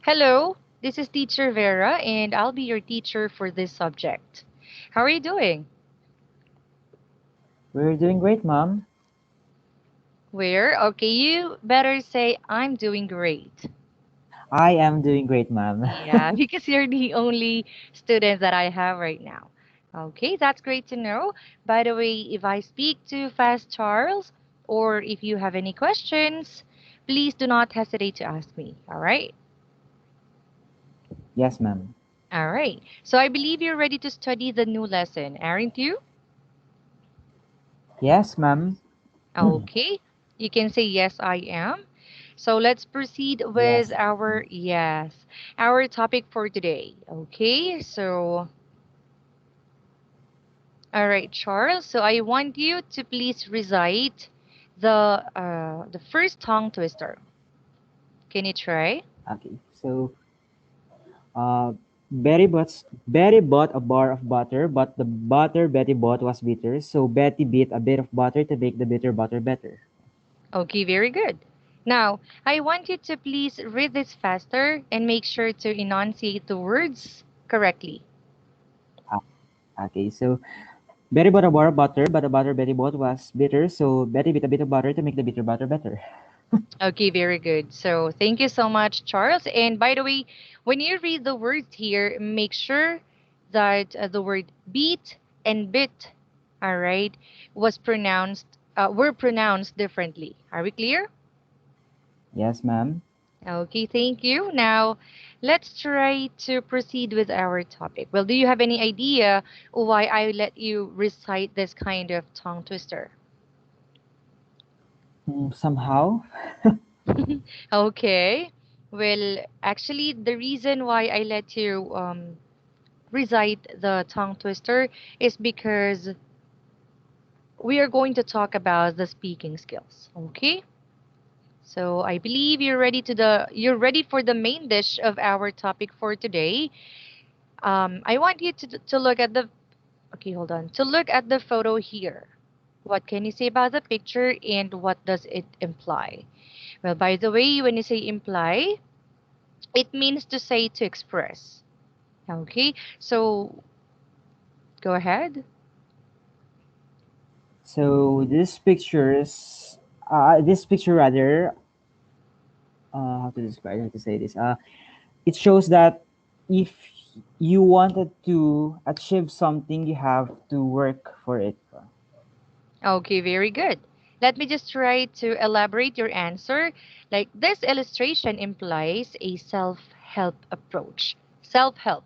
Hello, this is Teacher Vera, and I'll be your teacher for this subject. How are you doing? We're doing great, Mom. Where? Okay, you better say I'm doing great. I am doing great, Mom. Yeah, because you're the only student that I have right now. Okay, that's great to know. By the way, if I speak too fast, Charles, or if you have any questions, please do not hesitate to ask me. All right? Yes, ma'am. All right. So I believe you're ready to study the new lesson, aren't you? Yes, ma'am. Okay, you can say yes, I am. So let's proceed with Yes. our topic for today. Okay, so all right, Charles. So I want you to please recite the first tongue twister. Can you try? Okay. Uh, Betty bought a bar of butter, but the butter Betty bought was bitter. So Betty beat a bit of butter to make the bitter butter better. Okay, very good. Now, I want you to please read this faster and make sure to enunciate the words correctly. Ah, okay. So Betty bought a bar of butter, but the butter Betty bought was bitter. So Betty beat a bit of butter to make the bitter butter better. Okay, very good. So thank you so much, Charles. And by the way, when you read the words here, make sure that the word beat and bit, all right, were pronounced differently. Are we clear? Yes, ma'am. Okay, thank you. Now, let's try to proceed with our topic. Well, do you have any idea why I let you recite this kind of tongue twister? Somehow. Okay. Well, actually, the reason why I let you recite the tongue twister is because we are going to talk about the speaking skills. Okay? So I believe you're ready for the main dish of our topic for today. I want you to look at the okay, hold on. To look at the photo here. What can you say about the picture and what does it imply? Well, by the way, when you say imply, it means to say to express. Okay, so go ahead. So this picture rather, how to describe, how to say this? It shows that if you wanted to achieve something, you have to work for it. Okay, very good. Let me just try to elaborate your answer. Like this illustration implies a self help approach. Self help,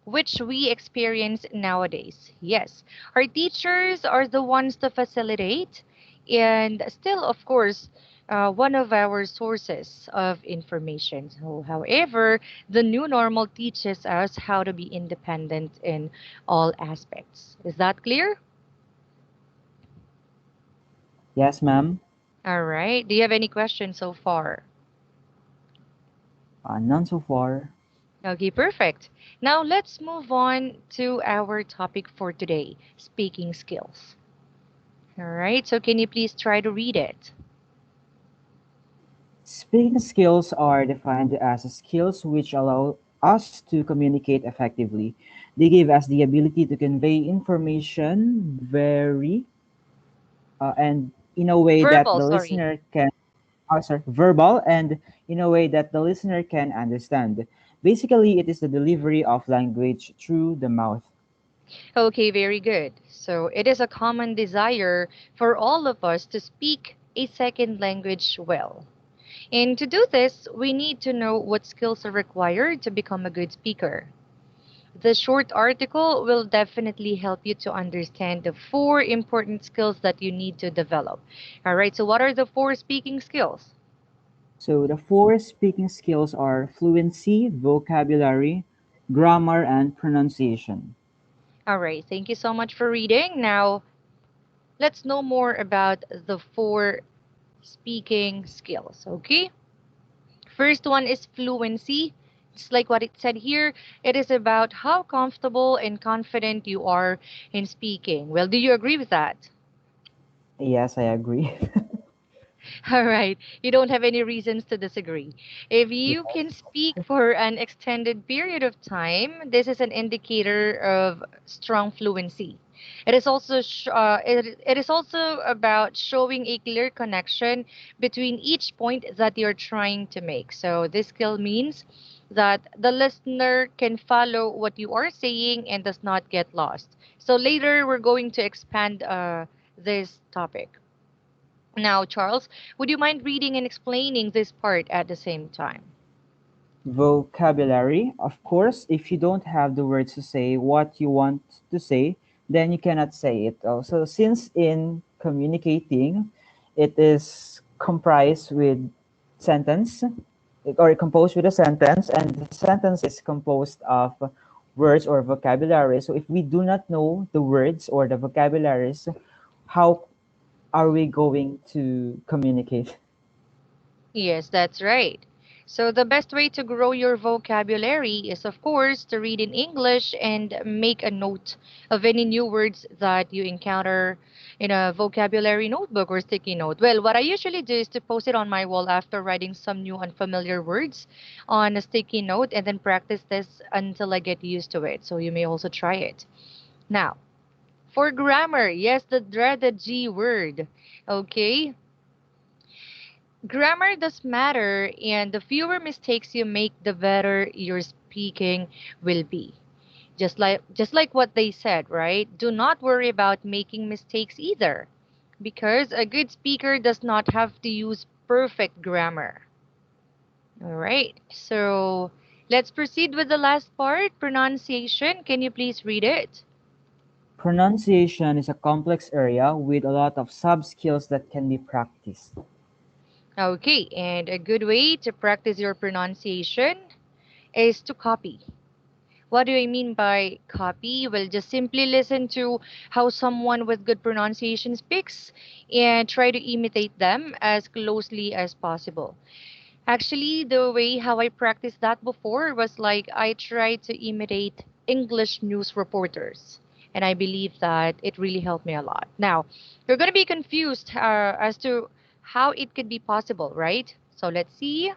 which we experience nowadays. Yes, our teachers are the ones to facilitate, and still, of course, one of our sources of information. So, however, the new normal teaches us how to be independent in all aspects. Is that clear? Yes, ma'am. All right. Do you have any questions so far? None so far. Okay, perfect. Now let's move on to our topic for today, speaking skills. All right. So can you please try to read it? Speaking skills are defined as skills which allow us to communicate effectively. They give us the ability to convey information and in a way that Verbal, the sorry. listener can verbal and in a way that the listener can understand. Basically, it is the delivery of language through the mouth. Okay, very good. So it is a common desire for all of us to speak a second language well. And to do this, we need to know what skills are required to become a good speaker. The short article will definitely help you to understand the four important skills that you need to develop. All right, so what are the four speaking skills? So the four speaking skills are fluency, vocabulary, grammar, and pronunciation. All right, thank you so much for reading. Now, let's know more about the four speaking skills, okay? First one is fluency. Just like what it said here, it is about how comfortable and confident you are in speaking. Well, do you agree with that? Yes, I agree. All right. You don't have any reasons to disagree. If you can Yes. speak for an extended period of time, this is an indicator of strong fluency. It is also about showing a clear connection between each point that you're trying to make. So this skill means that the listener can follow what you are saying and does not get lost. So later we're going to expand this topic. Now, Charles, would you mind reading and explaining this part at the same time? Vocabulary, of course, if you don't have the words to say what you want to say, then you cannot say it. Also, since in communicating, it is comprised with sentence or composed with a sentence, and the sentence is composed of words or vocabulary. So if we do not know the words or the vocabularies, how are we going to communicate? Yes, that's right. So, the best way to grow your vocabulary is, of course, to read in English and make a note of any new words that you encounter in a vocabulary notebook or sticky note. Well, what I usually do is to post it on my wall after writing some new unfamiliar words on a sticky note and then practice this until I get used to it. So, you may also try it. Now, for grammar, yes, the dreaded G word. Okay, grammar does matter, and the fewer mistakes you make, the better your speaking will be. Just like what they said, right? Do not worry about making mistakes either, because a good speaker does not have to use perfect grammar. All right. So, let's proceed with the last part, pronunciation. Can you please read it? Pronunciation is a complex area with a lot of sub skills that can be practiced. Okay, and a good way to practice your pronunciation is to copy. What do I mean by copy? Well, just simply listen to how someone with good pronunciation speaks and try to imitate them as closely as possible. Actually, the way how I practiced that before was like I tried to imitate English news reporters. And I believe that it really helped me a lot. Now, you're going to be confused as to how it could be possible, right? So let's see.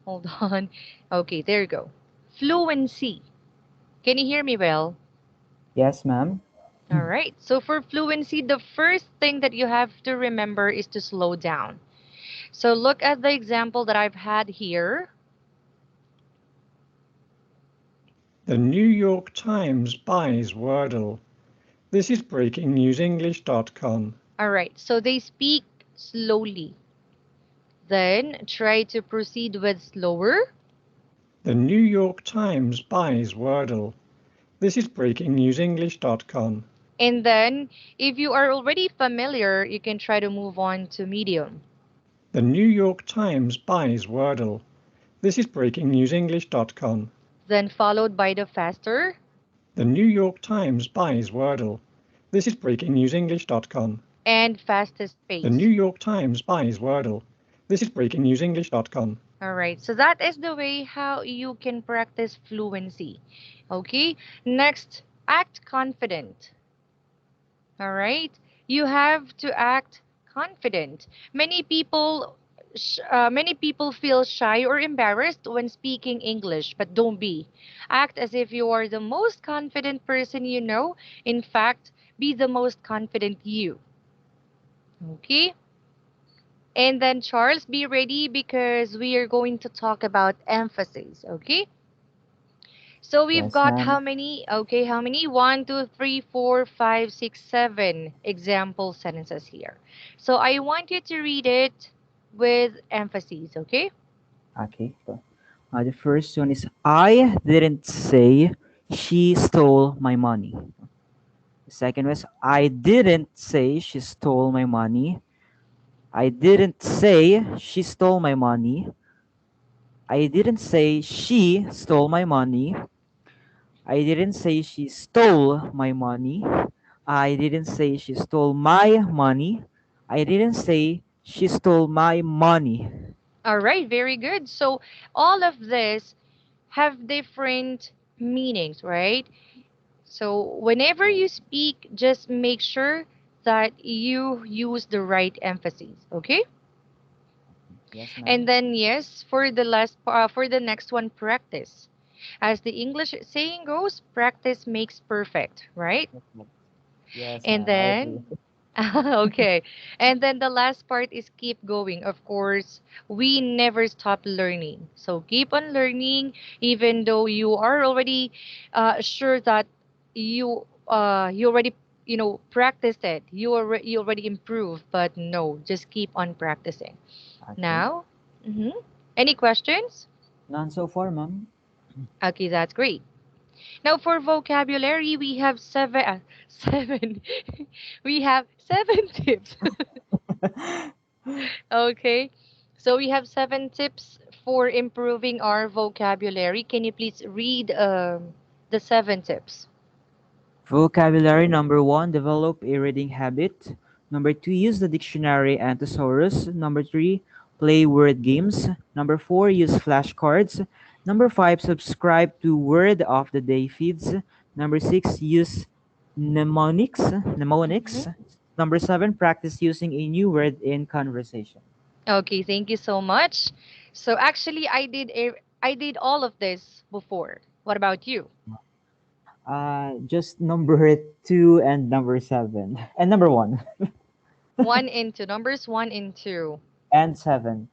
Hold on. Okay, there you go. Fluency. Can you hear me well? Yes, ma'am. All right. So for fluency, the first thing that you have to remember is to slow down. So look at the example that I've had here. The New York Times buys Wordle. This is breakingnewsenglish.com. All right. So they speak slowly. Then try to proceed with slower. The New York Times buys Wordle. This is breakingnewsenglish.com. And then if you are already familiar, you can try to move on to medium. The New York Times buys Wordle. This is breakingnewsenglish.com. Then followed by the faster The New York Times buys Wordle. This is breakingnewsenglish.com. and fastest The New pace. York Times buys Wordle. This is breakingnewsenglish.com. All right, so that is the way how you can practice fluency. Okay, next, act confident. All right, you have to act confident. Many people feel shy or embarrassed when speaking English, but don't be. Act as if you are the most confident person you know. In fact, be the most confident you. Okay, and then Charles, be ready because we are going to talk about emphasis. Okay. So we've Yes, got ma'am. how many? Okay, how many? One, two, three, four, five, six, seven example sentences here. So I want you to read it with emphasis, okay? Okay. So, the first one is I didn't say she stole my money. The second was I didn't say she stole my money. I didn't say she stole my money. I didn't say she stole my money. I didn't say she stole my money. I didn't say she stole my money. I didn't say she stole my money. All right, very good. So all of this have different meanings, right? So whenever you speak, just make sure that you use the right emphasis. Okay. Yes, And ma'am. then yes, for the next one, practice. As the English saying goes, practice makes perfect, right? Yes, ma'am. Yes, And ma'am. I agree. then okay. And then the last part is keep going. Of course, we never stop learning. So keep on learning even though you are already sure that you already practiced it. You already improved, but no, just keep on practicing. Okay. Now, mhm. Any questions? None so far, ma'am. Okay, that's great. Now for vocabulary, we have seven. We have seven tips. Okay. So we have seven tips for improving our vocabulary. Can you please read the seven tips? Vocabulary number one, develop a reading habit. Number two, use the dictionary and thesaurus. Number three, play word games. Number four, use flashcards. Number five, subscribe to word of the day feeds. Number six, use mnemonics. Mhm. Mnemonics. Number seven, practice using a new word in conversation. Okay, thank you so much. So actually, I did all of this before. What about you? Just number two and number seven and number one One and two, numbers one and two. and seven.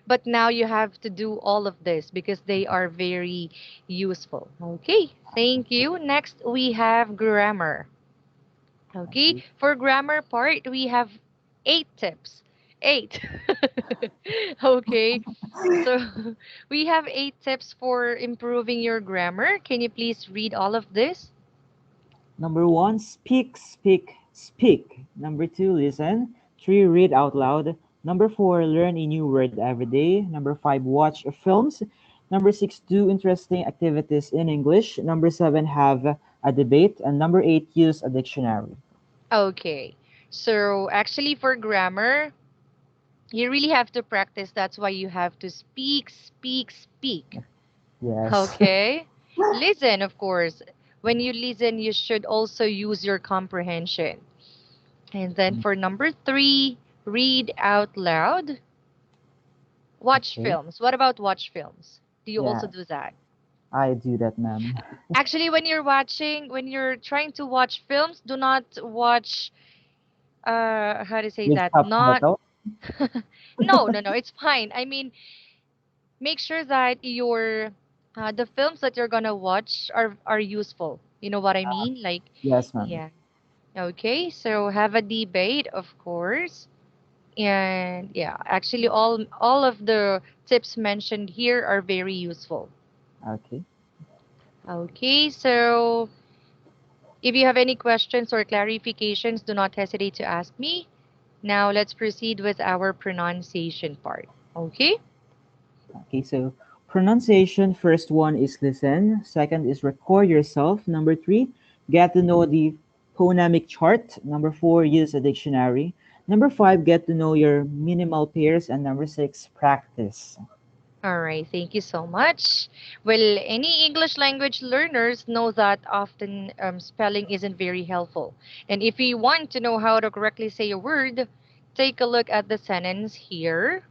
But now you have to do all of this because they are very useful. Okay, thank you. Next, we have grammar. Okay, Okay. for grammar part, we have eight tips. Eight. Okay, so we have eight tips for improving your grammar. Can you please read all of this? Number one, speak, speak, speak. Number two, listen. Three, read out loud. Number four, learn a new word every day. Number five, watch films. Number six, do interesting activities in English. Number seven, have a debate. And number eight, use a dictionary. Okay, so actually, for grammar, you really have to practice. That's why you have to speak, speak, speak. Yes. Okay. Listen, of course. When you listen, you should also use your comprehension. And then for number three, read out loud. Watch Okay. films. What about watch films? Do you also Yeah, do that? I do that, ma'am. Actually, when you're trying to watch films, do not watch, how to say Just that? top Not, title. no, no, no, it's fine. I mean, make sure that the films that you're gonna watch are useful. You know what I mean? Like, Yes, ma'am. yeah. Okay, so have a debate, of course. And yeah, actually all of the tips mentioned here are very useful. Okay. Okay, so if you have any questions or clarifications, do not hesitate to ask me. Now let's proceed with our pronunciation part. Okay? Okay, so pronunciation, first one is listen. Second is record yourself. Number three, get to know the phonemic chart. Number four, use a dictionary. Number five, get to know your minimal pairs. And number six, practice. All right, thank you so much. Well, any English language learners know that often spelling isn't very helpful. And if you want to know how to correctly say a word, take a look at the sentence here,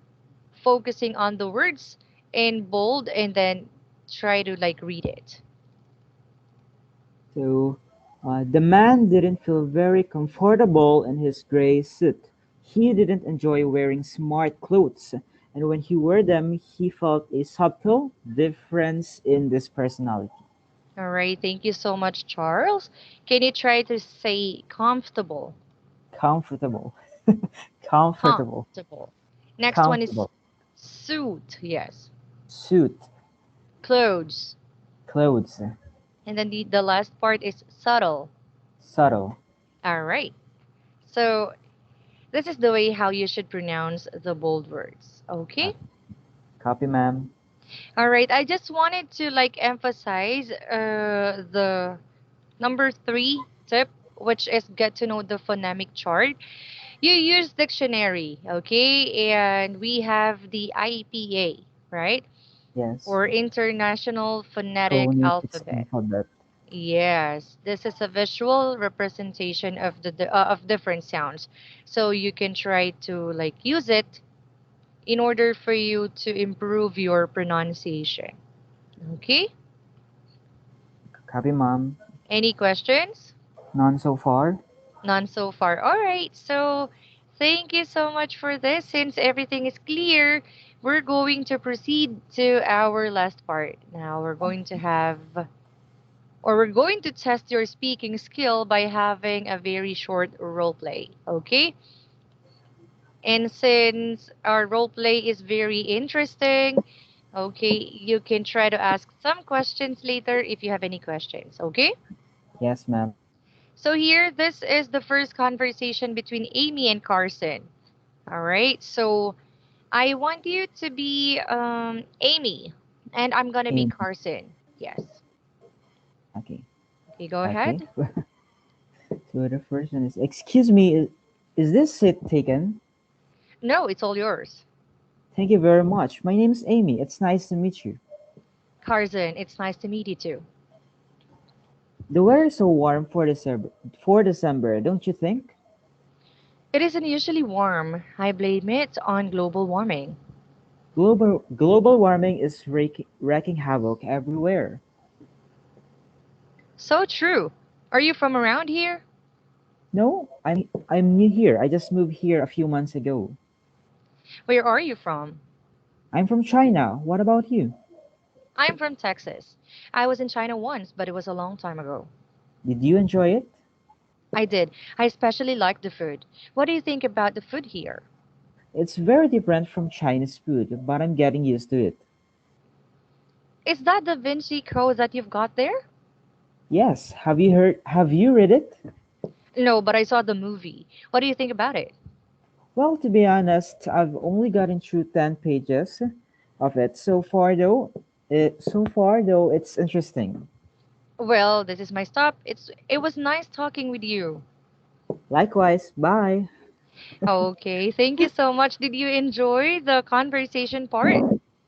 focusing on the words in bold and then try to like read it. So the man didn't feel very comfortable in his gray suit. He didn't enjoy wearing smart clothes, and when he wore them, he felt a subtle difference in this personality. All right, thank you so much, Charles. Can you try to say comfortable? Comfortable, comfortable, Comfortable. Next one is comfortable. suit, yes. Suit, Clothes. clothes, And then the last part is subtle. subtle. All right. So this is the way how you should pronounce the bold words. Okay. Copy, ma'am. All right. I just wanted to like emphasize the number three tip, which is get to know the phonemic chart. You use dictionary, okay, and we have the IPA, right, Yes. or International Phonetic Phonics Alphabet. alphabet. Yes, this is a visual representation of of different sounds. So you can try to like use it in order for you to improve your pronunciation. Okay? Copy, ma'am. Any questions? None so far. None so far. All right. So, thank you so much for this. Since everything is clear, we're going to proceed to our last part. Now, we're going to have, or we're going to test your speaking skill by having a very short role play. Okay? And since our role play is very interesting, okay, you can try to ask some questions later if you have any questions. Okay? Yes, ma'am. So, here, this is the first conversation between Amy and Carson. All right. So I want you to be Amy, and I'm gonna be Aim. Carson. Yes. Okay. Okay, go Okay. ahead. So the first one is, excuse me, is this seat taken? No, it's all yours. Thank you very much. My name is Amy. It's nice to meet you. Carson, it's nice to meet you too. The weather is so warm for December, don't you think? It is unusually warm. I blame it on global warming. Global warming is wreaking havoc everywhere. So true. Are you from around here? No, I'm new here. I just moved here a few months ago. Where are you from? I'm from China. What about you? I'm from Texas. I was in China once, but it was a long time ago. Did you enjoy it? I did. I especially liked the food. What do you think about the food here? It's very different from Chinese food, but I'm getting used to it. Is that the Vinci Code that you've got there? Yes, have you read it? No, but I saw the movie. What do you think about it? Well, to be honest, I've only gotten through 10 pages of it so far though it's interesting. Well, this is my stop. It was nice talking with you. Likewise, bye. Okay, thank you so much. Did you enjoy the conversation part?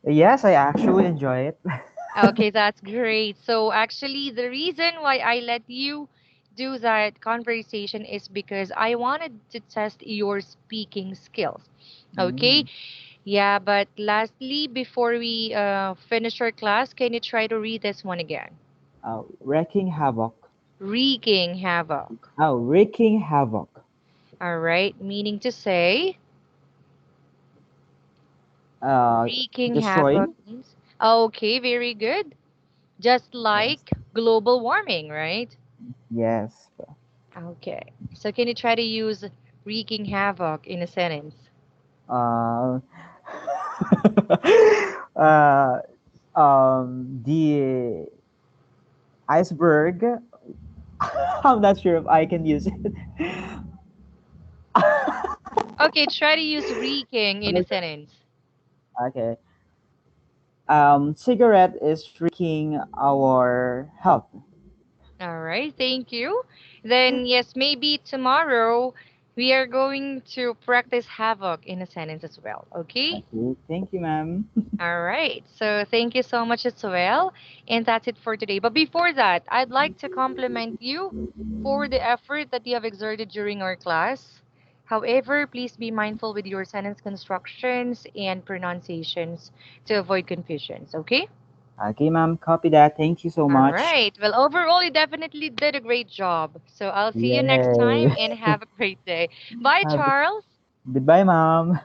Yes, I actually enjoy it. Okay, that's great. So actually, the reason why I let you do that conversation is because I wanted to test your speaking skills. Okay? Mm. Yeah, but lastly, before we finish our class, can you try to read this one again? Wreaking havoc. Wreaking havoc. Wreaking havoc. All right, meaning to say, Uh, wreaking havoc Destroying. means. Okay, very good. Just Yes. like global warming, right? Yes. Okay. So can you try to use wreaking havoc in a sentence? Uh, uh, the iceberg. I'm not sure if I can use it. Okay, try to use wreaking in a sentence. Okay. Cigarette is freaking our health. All right, thank you. Then, yes, maybe tomorrow we are going to practice havoc in a sentence as well. Okay? Okay. Thank you, ma'am. All right. So thank you so much as well. And that's it for today. But before that, I'd like to compliment you for the effort that you have exerted during our class. However, please be mindful with your sentence constructions and pronunciations to avoid confusions. Okay? Okay, ma'am. Copy that. Thank you so All much. right. Well, overall, you definitely did a great job. So I'll see you next Yay. time and have a great day. Bye, Have- Charles. Goodbye, ma'am.